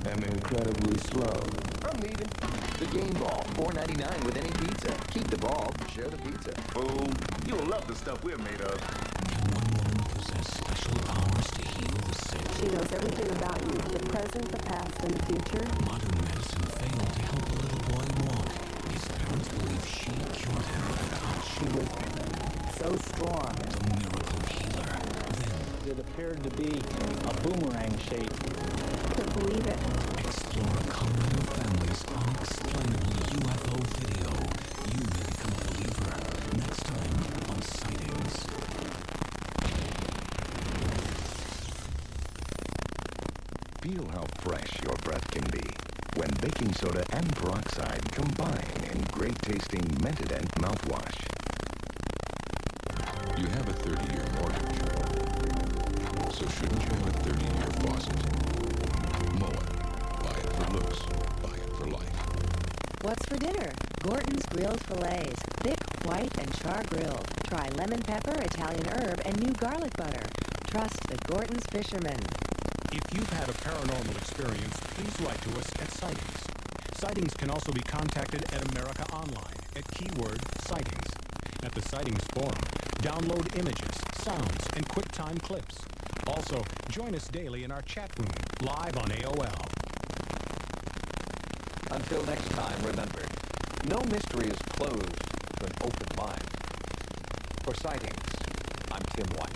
Speaker 12: am incredibly slow.
Speaker 20: I'm leaving. The game ball, $4.99 with any pizza. Keep the ball, share the pizza.
Speaker 12: Fool, you'll love the stuff we're made of.
Speaker 17: Can one woman possess special powers to heal the sick?
Speaker 18: She knows everything about you, the present, the past, and the future.
Speaker 17: Modern medicine failed to help a little boy walk. His parents believe she cured him.
Speaker 18: She was so strong.
Speaker 17: The miracle healer. Then
Speaker 24: it appeared to be a boomerang shape.
Speaker 18: Couldn't believe it.
Speaker 17: Explore a comrade of families' unexplainable UFO video. You may become a believer. Next time on Sightings.
Speaker 13: Feel how fresh your breath can be when baking soda and peroxide combine in great-tasting Mentadent mouthwash.
Speaker 11: You have a 30-year mortgage. So shouldn't you have a 30-year faucet? Moen. Buy it for looks. Buy it for life.
Speaker 25: What's for dinner? Gorton's grilled fillets. Thick, white, and char grilled. Try lemon pepper, Italian herb, and new garlic butter. Trust the Gorton's fishermen.
Speaker 2: If you've had a paranormal experience, please write to us at Sightings. Sightings can also be contacted at America Online at keyword Sightings. At the Sightings Forum, download images, sounds, and QuickTime clips. Also, join us daily in our chat room, live on AOL.
Speaker 6: Until next time, remember, no mystery is closed to an open mind. For Sightings, I'm Tim White.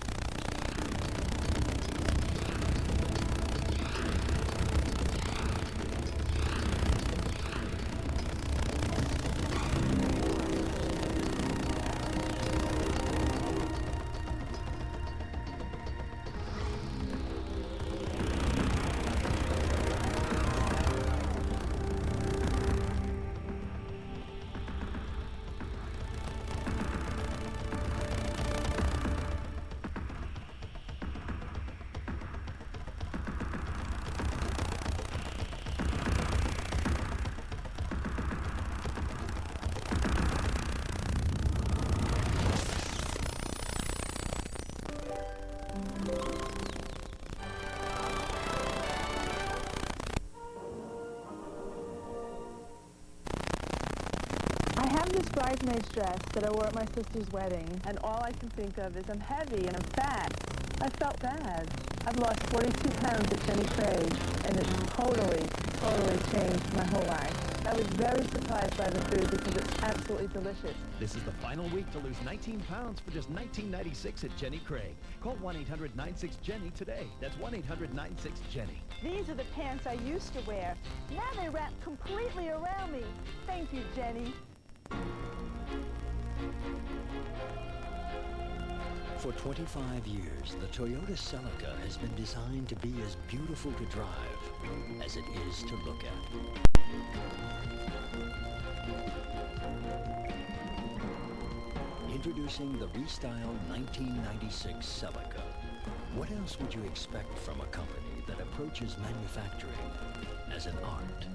Speaker 26: I have this bridesmaid's dress that I wore at my sister's wedding, and all I can think of is I'm heavy and I'm fat. I felt bad. I've lost 42 pounds at Jenny Craig, and it's totally changed my whole life. I was very surprised by the food because it's absolutely delicious.
Speaker 27: This is the final week to lose 19 pounds for just $19.96 at Jenny Craig. Call 1-800-96-JENNY today. That's 1-800-96-JENNY.
Speaker 26: These are the pants I used to wear. Now they wrap completely around me. Thank you, Jenny.
Speaker 28: For 25 years, the Toyota Celica has been designed to be as beautiful to drive as it is to look at. Introducing the restyled 1996 Celica. What else would you expect from a company that approaches manufacturing as an art?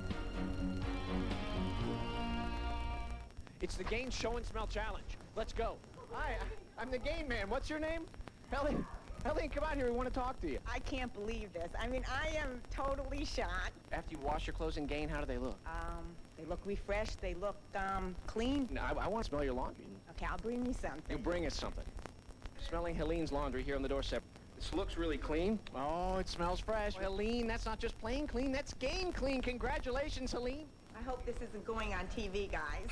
Speaker 3: It's the Gain Show and Smell Challenge. Let's go. Hi, I'm the Gain Man. What's your name? Helene, come out here. We want to talk to you.
Speaker 29: I can't believe this. I mean, I am totally shocked.
Speaker 3: After you wash your clothes in Gain, how do they look?
Speaker 29: They look refreshed. They look, clean.
Speaker 3: No, I want to smell your laundry.
Speaker 29: Okay, I'll bring you something.
Speaker 3: You bring us something. Smelling Helene's laundry here on the doorstep
Speaker 1: This looks really clean.
Speaker 7: Oh, it smells fresh. Helene, that's not just plain clean, that's game clean. Congratulations, Helene.
Speaker 29: I hope this isn't going on TV, guys.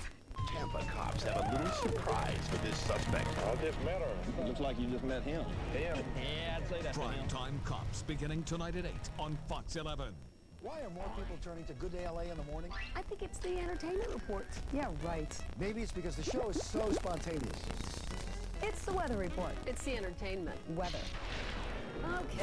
Speaker 9: Tampa cops have a little surprise for this suspect.
Speaker 10: I just met her. Looks like you just met him.
Speaker 7: Yeah, I'd say that.
Speaker 2: Primetime Cops beginning tonight at 8 on Fox 11.
Speaker 15: Why are more people turning to Good Day LA in the morning?
Speaker 18: I think it's the entertainment report.
Speaker 15: Yeah, right. Maybe it's because the show is so spontaneous.
Speaker 18: It's the weather report. It's the entertainment. Weather. Okay.